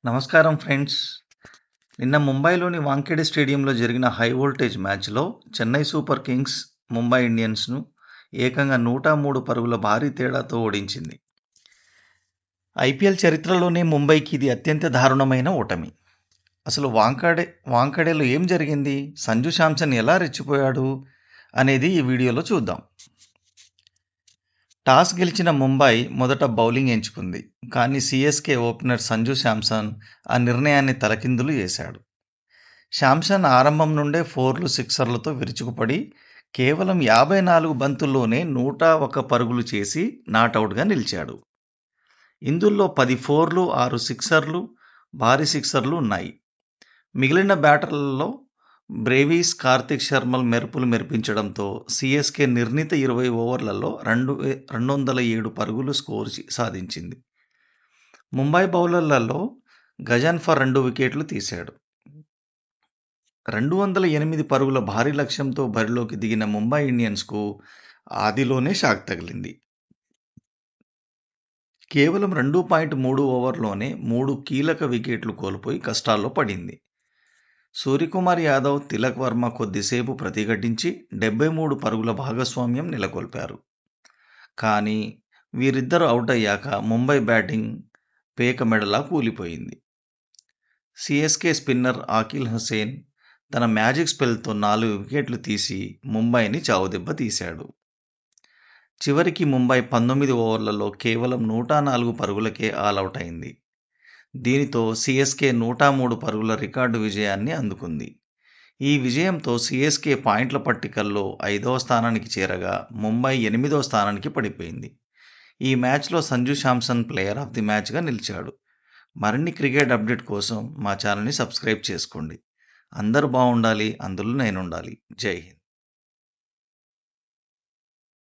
నమస్కారం ఫ్రెండ్స్. నిన్న ముంబైలోని వాంఖేడే స్టేడియంలో జరిగిన హై వోల్టేజ్ మ్యాచ్‌లో చెన్నై సూపర్ కింగ్స్ ముంబై ఇండియన్స్‌ను ఏకంగా 103 పరుగుల భారీ తేడాతో ఓడించింది. ఐపీఎల్ చరిత్రలోనే ముంబైకి ఇది అత్యంత దారుణమైన ఓటమి. అసలు వాంఖడేలో ఏం జరిగింది? సంజు శాంసన్ ఎలా రెచ్చిపోయాడు? అనేది ఈ వీడియోలో చూద్దాం. టాస్ గెలిచిన ముంబై మొదట బౌలింగ్ ఎంచుకుంది. కానీ సీఎస్కే ఓపెనర్ సంజు శాంసన్ ఆ నిర్ణయాన్ని తలకిందులు చేశాడు. శాంసన్ ఆరంభం నుండే 4లు, సిక్సర్లతో విరుచుకుపడి కేవలం 54 బంతుల్లోనే 101 పరుగులు చేసి నాటౌట్‌గా నిలిచాడు. ఇందులో 10 4లు, 6 సిక్సర్లు, భారీ సిక్సర్లు ఉన్నాయి. మిగిలిన బ్యాటర్లలో బ్రేవీస్, కార్తిక్ శర్మలు మెరుపులు మెరిపించడంతో సీఎస్కే నిర్ణీత 20 ఓవర్లలో 207 పరుగులు స్కోరు సాధించింది. ముంబై బౌలర్లలో గజన్ఫర్ 2 వికెట్లు తీశాడు. 208 పరుగుల భారీ లక్ష్యంతో బరిలోకి దిగిన ముంబై ఇండియన్స్‌కు ఆదిలోనే షాక్ తగిలింది. కేవలం 2.3 ఓవర్‌లోనే 3 కీలక వికెట్లు కోల్పోయి కష్టాల్లో పడింది. సూర్యకుమార్ యాదవ్, తిలక్ వర్మ కొద్దిసేపు ప్రతిఘటించి 73 పరుగుల భాగస్వామ్యం నెలకొల్పారు. కానీ వీరిద్దరూ అవుటయ్యాక ముంబై బ్యాటింగ్ పేకమెడలా కూలిపోయింది. సీఎస్కే స్పిన్నర్ ఆకిల్ హుసేన్ తన మ్యాజిక్ స్పెల్‌తో 4 వికెట్లు తీసి ముంబైని చావుదెబ్బ తీశాడు. చివరికి ముంబై 19 ఓవర్లలో కేవలం 104 పరుగులకే ఆలౌట్ అయింది. దీనితో సీఎస్కే 103 పరుగుల రికార్డు విజయాన్ని అందుకుంది. ఈ విజయంతో సీఎస్కే పాయింట్ల పట్టికల్లో 5వ స్థానానికి చేరగా ముంబై 8వ స్థానానికి పడిపోయింది. ఈ మ్యాచ్‌లో Sanju Samson player of the మ్యాచ్‌గా నిలిచాడు. మరిన్ని క్రికెట్ అప్డేట్ కోసం మా ఛానల్‌ని సబ్స్క్రైబ్ చేసుకోండి. అందరూ బాగుండాలి, అందులో నేనుండాలి. జై హింద్.